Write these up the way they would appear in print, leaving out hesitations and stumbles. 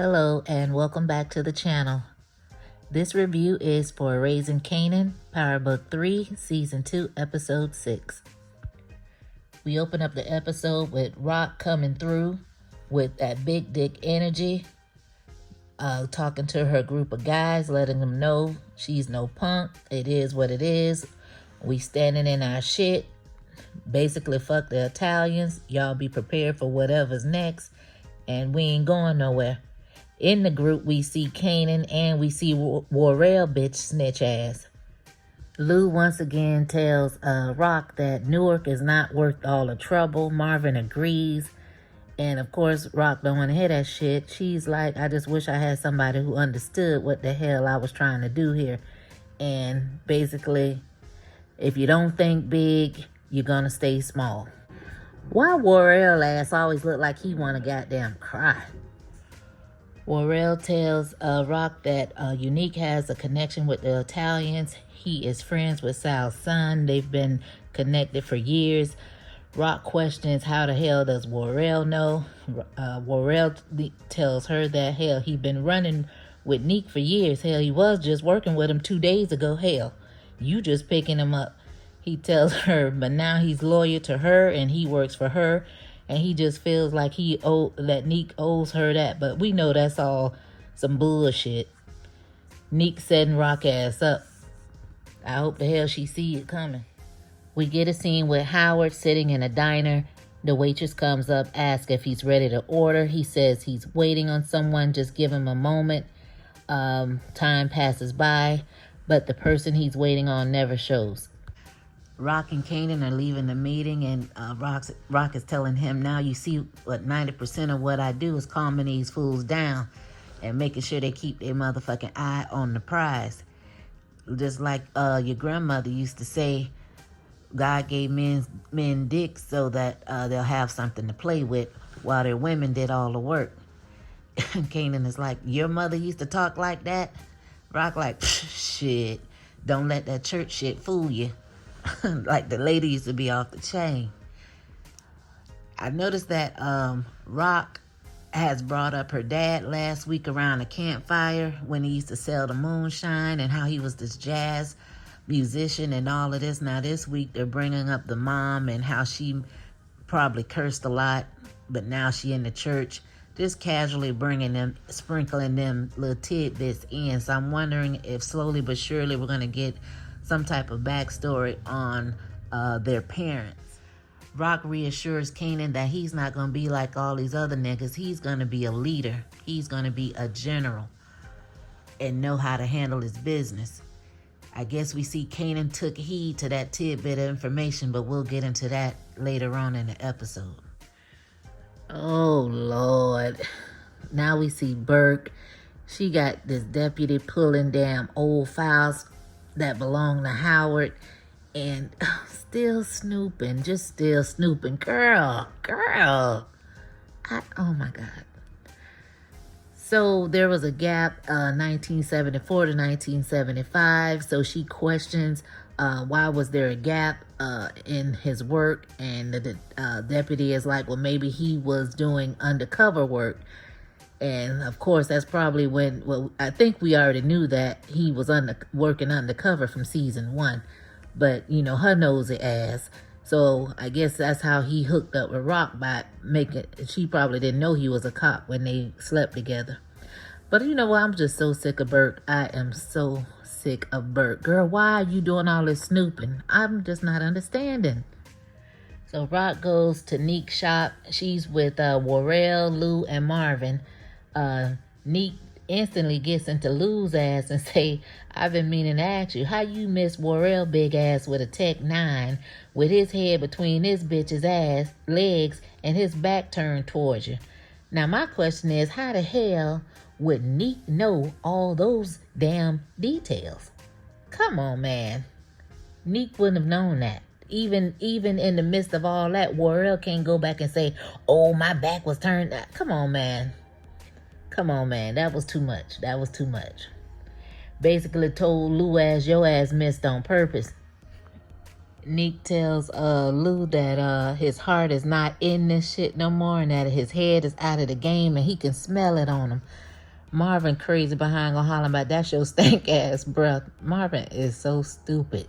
Hello and welcome back to the channel. This review is for Raising Kanan, Power Book 3, Season 2, Episode 6. We open up the episode with Rock coming through with that big dick energy, talking to her group of guys, letting them know she's no punk. It is what it is. We standing in our shit. Basically, fuck the Italians. Y'all be prepared for whatever's next. And we ain't going nowhere. In the group, we see Kanan and we see Warrell bitch snitch ass. Lou once again tells Rock that Newark is not worth all the trouble. Marvin agrees. And of course, Rock don't want to hear that shit. She's like, I just wish I had somebody who understood what the hell I was trying to do here. And basically, if you don't think big, you're gonna stay small. Why Warrell ass always look like he wanna goddamn cry? Warrell tells Rock that Unique has a connection with the Italians. He is friends with Sal's son. They've been connected for years. Rock questions how the hell does Warrell know. Warrell tells her that hell, he been running with Neek for years. Hell, he was just working with him 2 days ago. Hell, you just picking him up. He tells her, but now he's loyal to her and he works for her. And he just feels like that Neek owes her that. But we know that's all some bullshit. Neek setting Rock ass up. I hope the hell she see it coming. We get a scene with Howard sitting in a diner. The waitress comes up, asks if he's ready to order. He says he's waiting on someone. Just give him a moment. Time passes by, but the person he's waiting on never shows. Rock and Kanan are leaving the meeting, and Rock is telling him, now you see what 90% of what I do is calming these fools down and making sure they keep their motherfucking eye on the prize. Just like your grandmother used to say, God gave men dicks so that they'll have something to play with while their women did all the work. And Kanan is like, your mother used to talk like that? Rock like, shit, don't let that church shit fool you. Like the lady used to be off the chain. I noticed that Rock has brought up her dad last week around the campfire when he used to sell the moonshine and how he was this jazz musician and all of this. Now this week they're bringing up the mom and how she probably cursed a lot, but now she in the church. Just casually sprinkling them little tidbits in. So I'm wondering if slowly but surely we're going to get some type of backstory on their parents. Rock reassures Kanan that he's not going to be like all these other niggas. He's going to be a leader. He's going to be a general and know how to handle his business. I guess we see Kanan took heed to that tidbit of information, but we'll get into that later on in the episode. Oh, Lord. Now we see Burke. She got this deputy pulling damn old files that belong to Howard and still snooping. Girl. Oh my God. So there was a gap, 1974 to 1975. So she questions why was there a gap in his work, and the deputy is like, well, maybe he was doing undercover work. And of course, that's probably when, well, I think we already knew that he was working undercover from season 1. But, you know, her nosy ass. So I guess that's how he hooked up with Rock by she probably didn't know he was a cop when they slept together. But you know what? I'm just so sick of Burke. I am so sick of Burke. Girl, why are you doing all this snooping? I'm just not understanding. So Rock goes to Neek's shop. She's with Warrell, Lou, and Marvin. Neek instantly gets into Lou's ass and say, I've been meaning to ask you, how you miss Warrell big ass with a Tech 9 with his head between this bitch's ass, legs, and his back turned towards you? Now my question is, how the hell would Neek know all those damn details? Come on, man. Neek wouldn't have known that. Even in the midst of all that, Warrell can't go back and say, oh, my back was turned. Come on, man. That was too much. Basically told Lou ass, your ass missed on purpose. Neek tells Lou that his heart is not in this shit no more and that his head is out of the game and he can smell it on him. Marvin crazy behind gonna holler about that's your stank ass breath. Marvin is so stupid.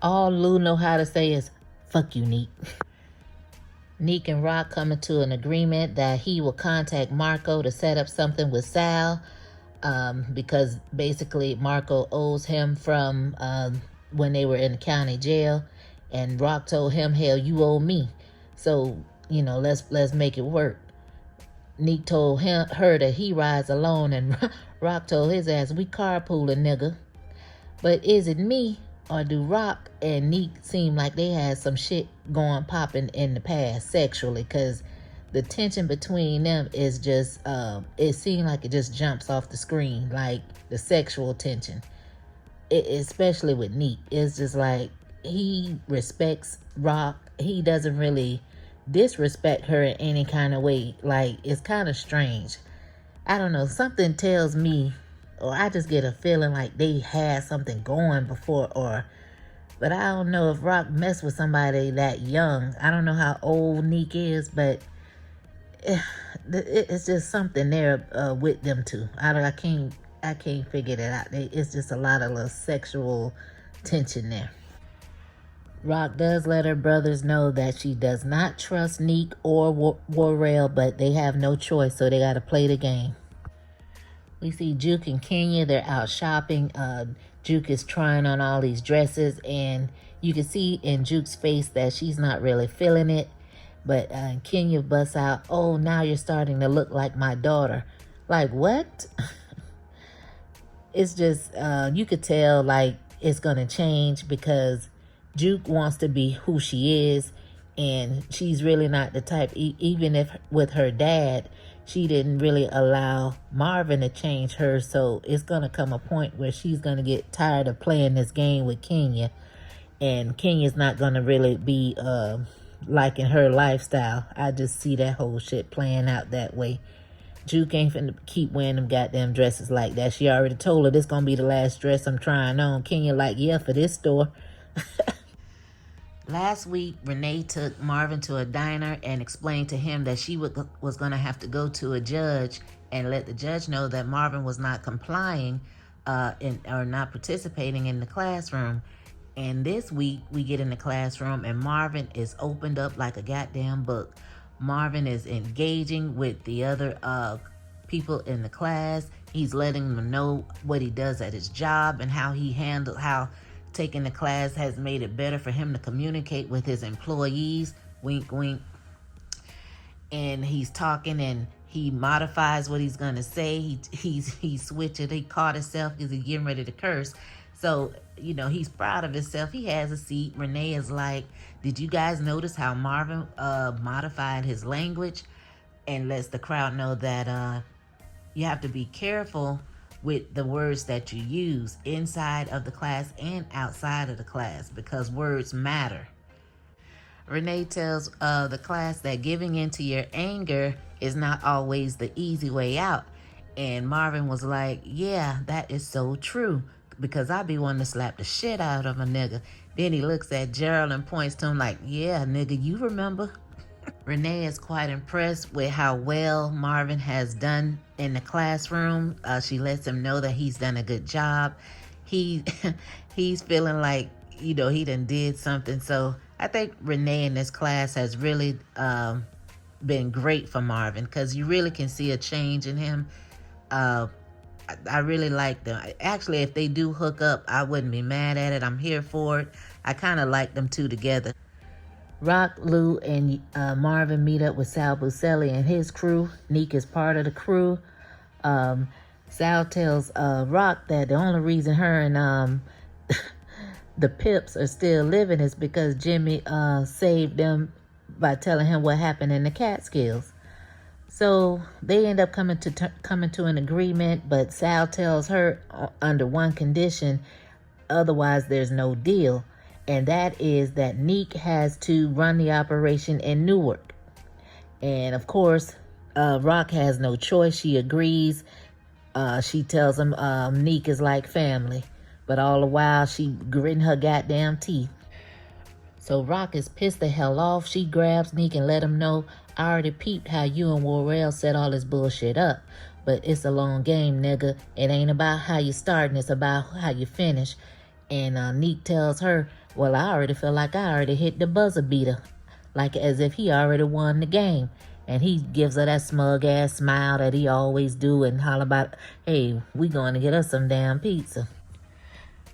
All Lou know how to say is, fuck you, Neek. Neek and Rock coming to an agreement that he will contact Marco to set up something with Sal, because basically Marco owes him from when they were in the county jail, and Rock told him, hell, you owe me. So, you know, let's make it work. Neek told her that he rides alone, and Rock told his ass, we carpooling, nigga. But is it me, or do Rock and Neek seem like they had some shit going popping in the past sexually? Because the tension between them is just, it seemed like it just jumps off the screen, like the sexual tension. Especially with Neek. It's just like he respects Rock. He doesn't really disrespect her in any kind of way. Like, it's kind of strange. I don't know, something tells me, or I just get a feeling like they had something going before, but I don't know if Rock messed with somebody that young. I don't know how old Neek is, but it's just something there with them two. I can't figure that out. It's just a lot of little sexual tension there. Rock does let her brothers know that she does not trust Neek or Warrell, but they have no choice, so they got to play the game. We see Juke and Kenya. They're out shopping. Juke is trying on all these dresses, and you can see in Juke's face that she's not really feeling it. But Kenya busts out, oh, now you're starting to look like my daughter. Like, what? It's just, you could tell, like, it's going to change because Juke wants to be who she is, and she's really not the type, even if with her dad, she didn't really allow Marvin to change her. So it's going to come a point where she's going to get tired of playing this game with Kenya, and Kenya's not going to really be liking her lifestyle. I just see that whole shit playing out that way. Juke ain't finna keep wearing them goddamn dresses like that. She already told her this gonna be the last dress I'm trying on. Kenya like, yeah, for this store. Last week, Renee took Marvin to a diner and explained to him that she was going to have to go to a judge and let the judge know that Marvin was not complying or not participating in the classroom. And this week, we get in the classroom and Marvin is opened up like a goddamn book. Marvin is engaging with the other people in the class. He's letting them know what he does at his job and how taking the class has made it better for him to communicate with his employees. Wink, wink. And he's talking and he modifies what he's going to say. He switched it. He caught himself because he's getting ready to curse. So, you know, he's proud of himself. He has a seat. Renee is like, did you guys notice how Marvin modified his language? And lets the crowd know that you have to be careful with the words that you use inside of the class and outside of the class because words matter. Renee tells the class that giving in to your anger is not always the easy way out. And Marvin was like, yeah, that is so true because I be wanting to slap the shit out of a nigga. Then he looks at Gerald and points to him like, yeah, nigga, you remember? Renee is quite impressed with how well Marvin has done in the classroom. She lets him know that he's done a good job. He's feeling like, you know, he done did something. So I think Renee in this class has really been great for Marvin because you really can see a change in him. I really like them. Actually, if they do hook up, I wouldn't be mad at it. I'm here for it. I kind of like them two together. Rock, Lou, and Marvin meet up with Sal Buscemi and his crew. Neek is part of the crew. Sal tells Rock that the only reason her and the Pips are still living is because Jimmy saved them by telling him what happened in the Catskills. So they end up coming to an agreement, but Sal tells her under one condition, otherwise there's no deal. And that is that Neek has to run the operation in Newark. And of course, Rock has no choice. She agrees. She tells him Neek is like family. But all the while, she gritting her goddamn teeth. So Rock is pissed the hell off. She grabs Neek and let him know, I already peeped how you and Warrell set all this bullshit up. But it's a long game, nigga. It ain't about how you start, and it's about how you finish. And Neek tells her, well, I already feel like I already hit the buzzer beater. Like as if he already won the game. And he gives her that smug ass smile that he always do and holler about, hey, we going to get us some damn pizza.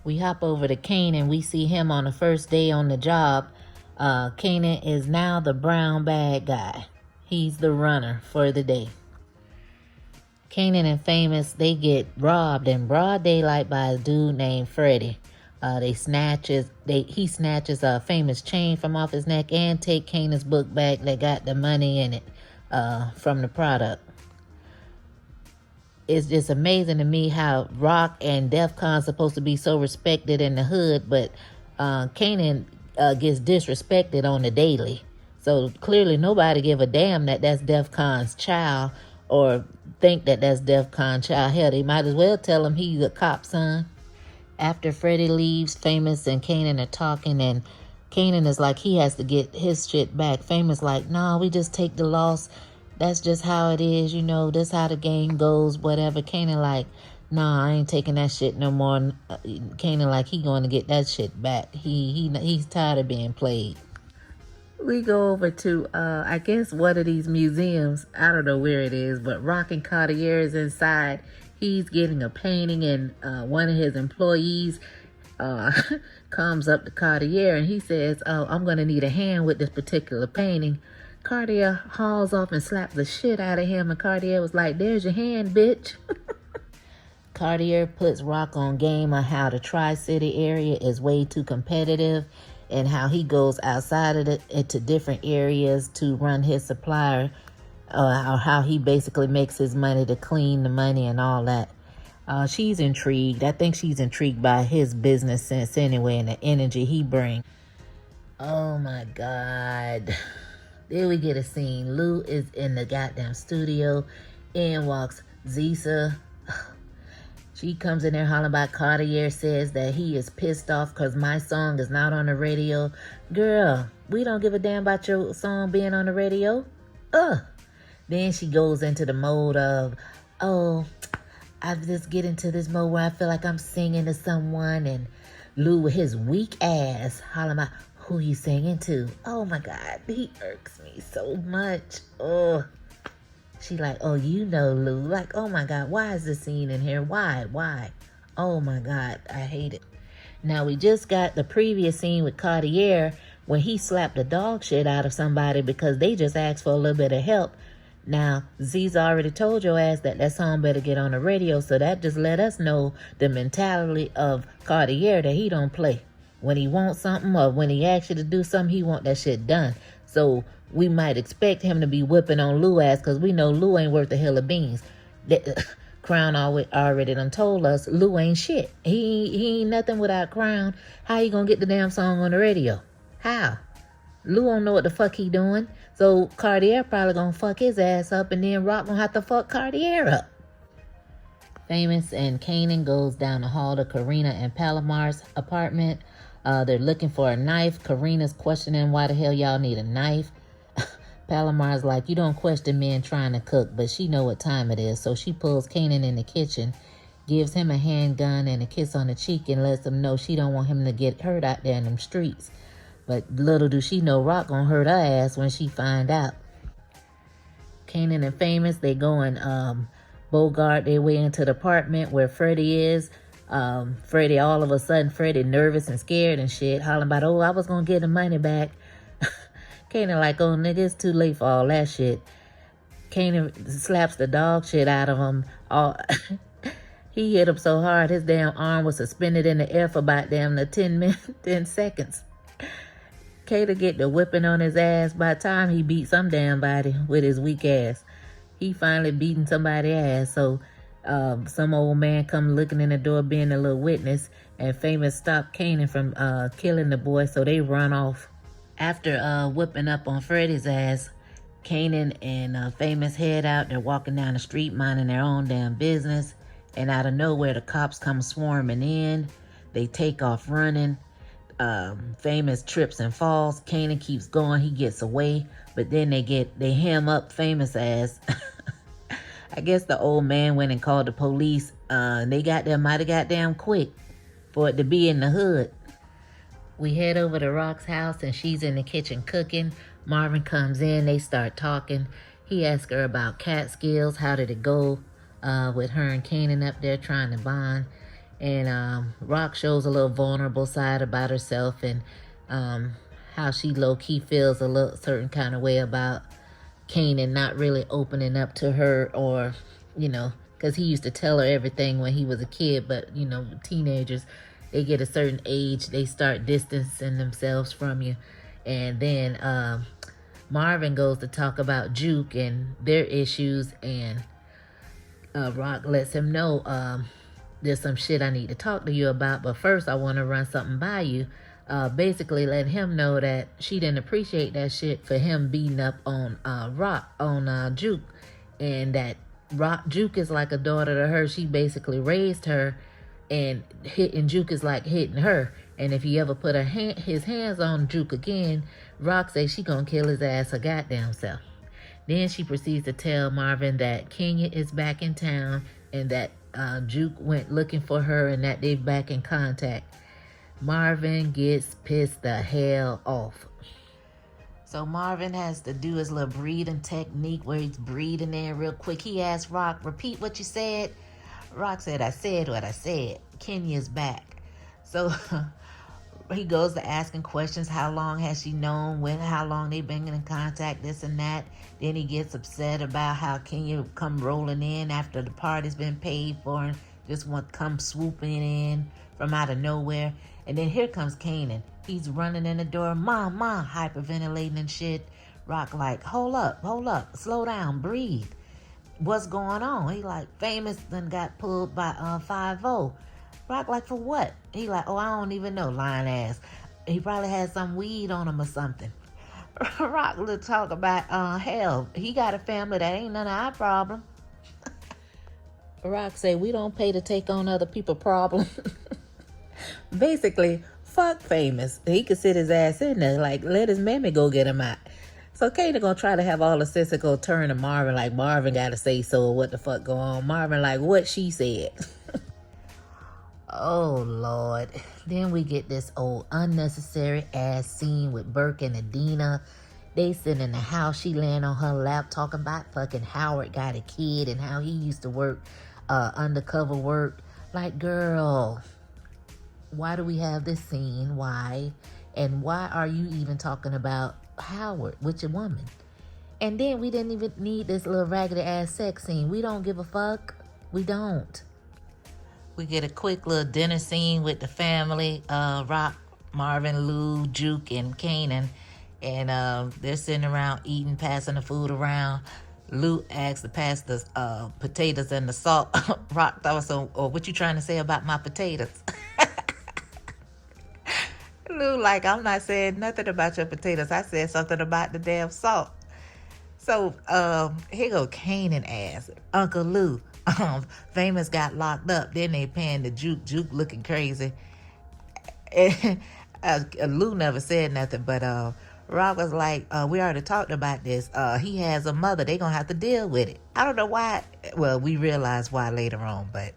We hop over to Kanan. We see him on the first day on the job. Kanan is now the brown bag guy. He's the runner for the day. Kanan and Famous, they get robbed in broad daylight by a dude named Freddie. He snatches Famous chain from off his neck and take Kanan's book back that got the money in it from the product. It's just amazing to me how Rock and Def Con's supposed to be so respected in the hood, but Kanan gets disrespected on the daily. So clearly nobody give a damn that that's Def Con's child or think that that's Def Con's child. Hell, they might as well tell him he's a cop son. After Freddie leaves, Famous and Kanan are talking, and Kanan is like he has to get his shit back. Famous like, nah, we just take the loss. That's just how it is, you know, this how the game goes, whatever. Kanan like, nah, I ain't taking that shit no more. Kanan like, he going to get that shit back. He's tired of being played. We go over to, I guess, one of these museums. I don't know where it is, but Rock and Cartier is inside. He's getting a painting, and one of his employees comes up to Cartier, and he says, oh, I'm going to need a hand with this particular painting. Cartier hauls off and slaps the shit out of him, and Cartier was like, there's your hand, bitch. Cartier puts Rock on game on how the Tri-City area is way too competitive and how he goes outside of it into different areas to run his supplier, or how he basically makes his money to clean the money and all that. She's intrigued. I think she's intrigued by his business sense anyway and the energy he brings. Oh my God. There we get a scene. Lou is in the goddamn studio. In walks Zisa. She comes in there hollering about Cartier says that he is pissed off because my song is not on the radio. Girl, we don't give a damn about your song being on the radio. Then she goes into the mode of, oh, I just get into this mode where I feel like I'm singing to someone. And Lou with his weak ass hollering about, who you singing to? Oh my God, he irks me so much. Oh, she like, oh, you know, Lou. Like, oh my God, why is this scene in here? Why? Oh my God, I hate it. Now we just got the previous scene with Cartier when he slapped the dog shit out of somebody because they just asked for a little bit of help. Now, Z's already told your ass that song better get on the radio, so that just let us know the mentality of Cartier that he don't play. When he wants something or when he asks you to do something, he want that shit done. So we might expect him to be whipping on Lou ass because we know Lou ain't worth a hill of beans. Crown already done told us Lou ain't shit. He ain't nothing without Crown. How you gonna get the damn song on the radio? How? Lou don't know what the fuck he doing. So Cartier probably gonna fuck his ass up, and then Rock gonna have to fuck Cartier up. Famous and Kanan goes down the hall to Karina and Palomar's apartment. They're looking for a knife. Karina's questioning why the hell y'all need a knife. Palomar's like, you don't question men trying to cook, but she know what time it is. So she pulls Kanan in the kitchen, gives him a handgun and a kiss on the cheek, and lets him know she don't want him to get hurt out there in them streets. But little do she know Rock gonna hurt her ass when she find out. Kanan and Famous, they go and bogart their way into the apartment where Freddie is. Freddie, all of a sudden, Freddie nervous and scared and shit, hollering about, oh, I was gonna get the money back. Kanan like, oh, nigga, it's too late for all that shit. Kanan slaps the dog shit out of him. He hit him so hard, his damn arm was suspended in the air for about 10 seconds. Kanan get the whipping on his ass. By the time he beat some damn body with his weak ass, he finally beating somebody's ass. So some old man come looking in the door being a little witness, and Famous stopped Kanan from killing the boy, so they run off. After whipping up on Freddie's ass, Kanan and Famous head out. They're walking down the street minding their own damn business, and out of nowhere the cops come swarming in. They take off running. Famous trips and falls. Kanan keeps going. He gets away, but then they hem up Famous ass. I guess the old man went and called the police. They got there mighty goddamn quick for it to be in the hood. We head over to Rock's house and she's in the kitchen cooking. Marvin comes in, they start talking. He asks her about Catskills, how did it go with her and Kanan up there trying to bond. And Rock shows a little vulnerable side about herself and how she low-key feels a little certain kind of way about Kanan not really opening up to her, or, you know, because he used to tell her everything when he was a kid, but, you know, teenagers, they get a certain age, they start distancing themselves from you. And then Marvin goes to talk about Juke and their issues, and Rock lets him know, there's some shit I need to talk to you about, but first I want to run something by you. Basically let him know that she didn't appreciate that shit for him beating up on Juke, and that Juke is like a daughter to her. She basically raised her, and hitting Juke is like hitting her. And if he ever put his hands on Juke again, Rock says she gonna kill his ass her goddamn self. Then she proceeds to tell Marvin that Kenya is back in town and that Juke went looking for her and that they're back in contact. Marvin gets pissed the hell off. So Marvin has to do his little breathing technique where he's breathing in real quick. He asked Rock, repeat what you said. Rock said, I said what I said. Kenya's back. So he goes to asking questions. How long has she known? How long they been in contact, this and that. Then he gets upset about how Kenya come rolling in after the party's been paid for and just want to come swooping in from out of nowhere. And then here comes Kanan. He's running in the door, mom, hyperventilating and shit. Rock like, hold up, slow down, breathe. What's going on? He like, Famous done got pulled by 5-0. Rock like, for what? He like, oh, I don't even know, lying ass. He probably had some weed on him or something. Rock will talk about, hell, he got a family that ain't none of our problem. Rock say, we don't pay to take on other people's problems. Basically, fuck Famous. He could sit his ass in there, like, let his mammy go get him out. So Kanan gonna try to have all the sense to go turn to Marvin, like Marvin gotta say so or what the fuck go on. Marvin like, what she said. Oh, Lord. Then we get this old unnecessary ass scene with Burke and Adina. They sitting in the house. She laying on her lap talking about fucking Howard got a kid and how he used to work undercover work. Like, girl, why do we have this scene? Why? And why are you even talking about Howard with your woman? And then we didn't even need this little raggedy ass sex scene. We don't give a fuck. We don't. We get a quick little dinner scene with the family. Rock, Marvin, Lou, Juke, and Kanan. And they're sitting around eating, passing the food around. Lou asks to pass the potatoes and the salt. Rock thought, so, what you trying to say about my potatoes? Lou like, I'm not saying nothing about your potatoes. I said something about the damn salt. So here go Kanan ass. Uncle Lou, Famous got locked up. Then they paying the Juke. Juke looking crazy. And, Lou never said nothing, but Rob was like, we already talked about this. He has a mother. They gonna have to deal with it. I don't know why. Well, we realize why later on, but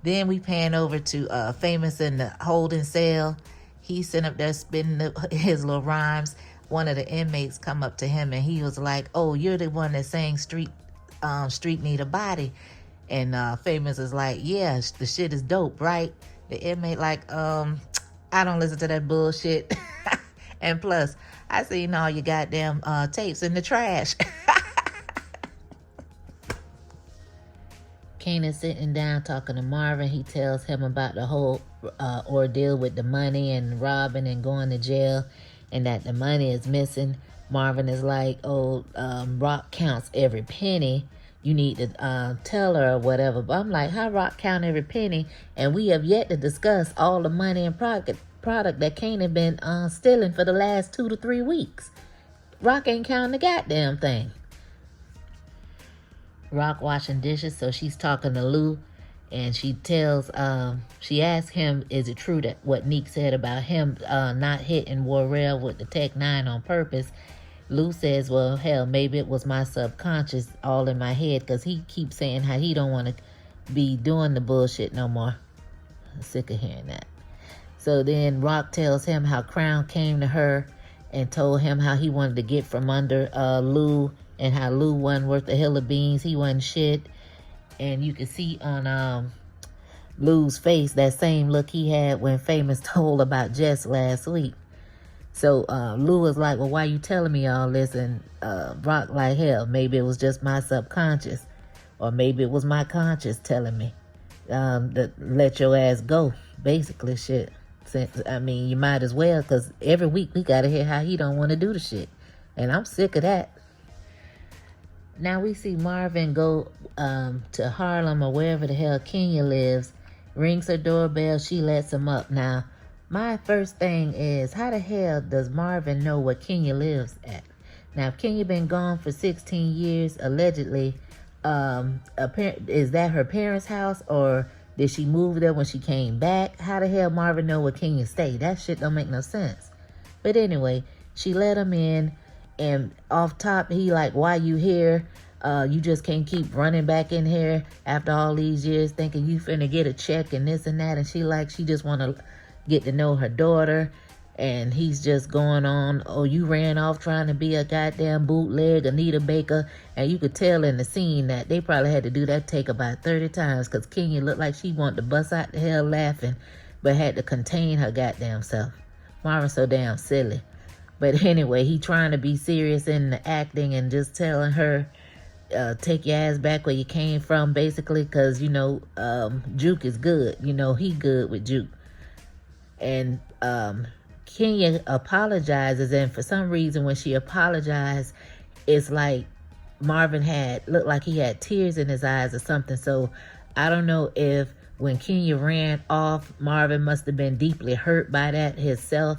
then we pan over to Famous in the holding cell. He's sitting up there spitting his little rhymes. One of the inmates come up to him and he was like, oh, you're the one that sang Street Need a Body. And Famous is like, yeah, the shit is dope, right? The inmate like, I don't listen to that bullshit. And plus, I seen all your goddamn tapes in the trash. Kanan sitting down talking to Marvin. He tells him about the whole ordeal with the money and robbing and going to jail, and that the money is missing. Marvin is like, oh, Rock counts every penny. You need to tell her or whatever. But I'm like, how Rock count every penny? And we have yet to discuss all the money and product that Kanan been stealing for the last 2 to 3 weeks. Rock ain't counting the goddamn thing. Rock washing dishes, so she's talking to Lou, and she asks him, is it true that what Neek said about him not hitting Warrell with the Tech 9 on purpose? Lou says, well, hell, maybe it was my subconscious all in my head, because he keeps saying how he don't want to be doing the bullshit no more. I'm sick of hearing that. So then Rock tells him how Crown came to her and told him how he wanted to get from under Lou, and how Lou wasn't worth a hill of beans. He wasn't shit. And you can see on Lou's face that same look he had when Famous told about Jess last week. So Lou was like, well, why you telling me all this? And Rock like, hell, maybe it was just my subconscious. Or maybe it was my conscious telling me to let your ass go. Basically, shit. I mean, you might as well, because every week we got to hear how he don't want to do the shit. And I'm sick of that. Now we see Marvin go to Harlem or wherever the hell Kenya lives. Rings her doorbell. She lets him up. Now, my first thing is, how the hell does Marvin know where Kenya lives at? Now, if Kenya been gone for 16 years, allegedly, is that her parents' house, or did she move there when she came back? How the hell Marvin know where Kenya stayed? That shit don't make no sense. But anyway, she let him in, and off top, he like, why you here? You just can't keep running back in here after all these years thinking you finna get a check and this and that. And she just want to get to know her daughter. And he's just going on, oh, you ran off trying to be a goddamn bootleg Anita Baker. And you could tell in the scene that they probably had to do that take about 30 times, because Kenya looked like she wanted to bust out the hell laughing, but had to contain her goddamn self. Marvin's so damn silly. But anyway, he trying to be serious in the acting and just telling her, take your ass back where you came from, basically, because, you know, Juke is good. You know, he good with Juke. And Kenya apologizes, and for some reason when she apologized, it's like Marvin looked like he had tears in his eyes or something. So I don't know if when Kenya ran off, Marvin must have been deeply hurt by that himself,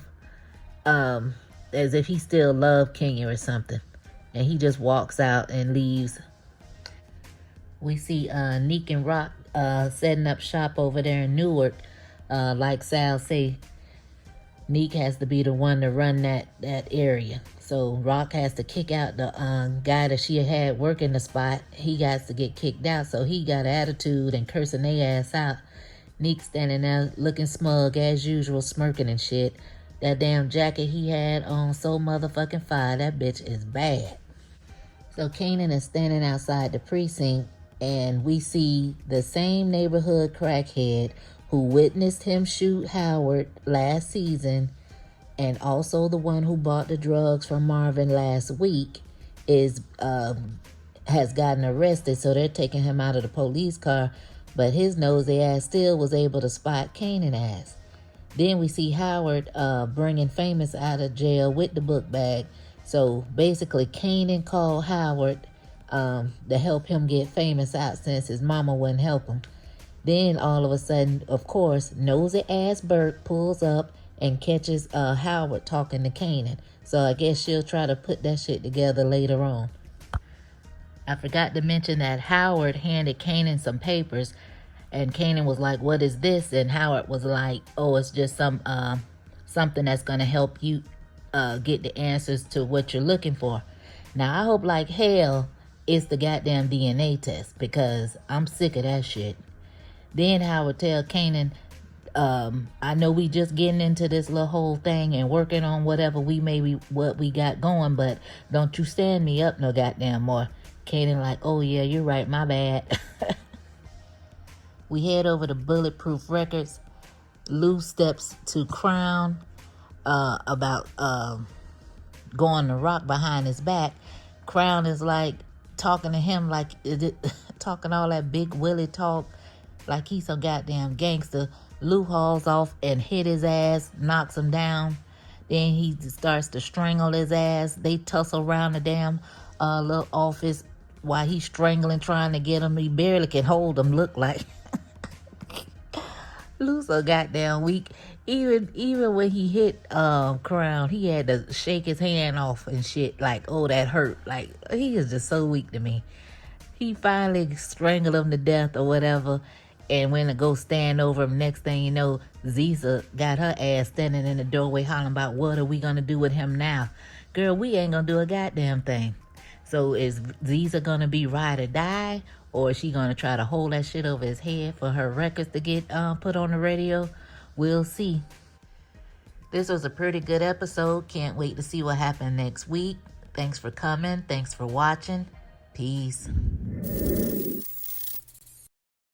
as if he still loved Kenya or something. And he just walks out and leaves. We see Neek and Rock setting up shop over there in Newark. Like Sal say, Neek has to be the one to run that area. So Rock has to kick out the guy that she had working the spot. He got to get kicked out, so he got attitude and cursing their ass out. Neek standing there looking smug as usual, smirking and shit. That damn jacket he had on so motherfucking fire. That bitch is bad. So Kanan is standing outside the precinct, and we see the same neighborhood crackhead who witnessed him shoot Howard last season, and also the one who bought the drugs from Marvin last week, has gotten arrested. So they're taking him out of the police car, but his nosy ass still was able to spot Kanan ass. Then we see Howard bringing Famous out of jail with the book bag. So basically, Kanan called Howard to help him get Famous out since his mama wouldn't help him. Then all of a sudden, of course, nosy ass Burke pulls up and catches Howard talking to Kanan. So I guess she'll try to put that shit together later on. I forgot to mention that Howard handed Kanan some papers, and Kanan was like, what is this? And Howard was like, oh, it's just something that's going to help you get the answers to what you're looking for. Now, I hope like hell it's the goddamn DNA test, because I'm sick of that shit. Then Howard tell Kanan, I know we just getting into this little whole thing and working on what we got going, but don't you stand me up no goddamn more. Kanan like, oh yeah, you're right, my bad. We head over to Bulletproof Records. Lou steps to Crown about going to Rock behind his back. Crown is like talking to him like talking all that big Willie talk like he's some goddamn gangster. Lou hauls off and hit his ass, knocks him down. Then he starts to strangle his ass. They tussle around the damn little office while he's strangling, trying to get him. He barely can hold him, look like. Lou's so goddamn weak. Even when he hit Crown, he had to shake his hand off and shit. Like, oh, that hurt. Like, he is just so weak to me. He finally strangled him to death or whatever. And when to go stand over him, next thing you know, Ziza got her ass standing in the doorway hollering about what are we gonna do with him now. Girl, we ain't gonna do a goddamn thing. So is Ziza gonna be ride or die, or is she gonna try to hold that shit over his head for her records to get put on the radio? We'll see. This was a pretty good episode. Can't wait to see what happened next week. Thanks for coming. Thanks for watching. Peace.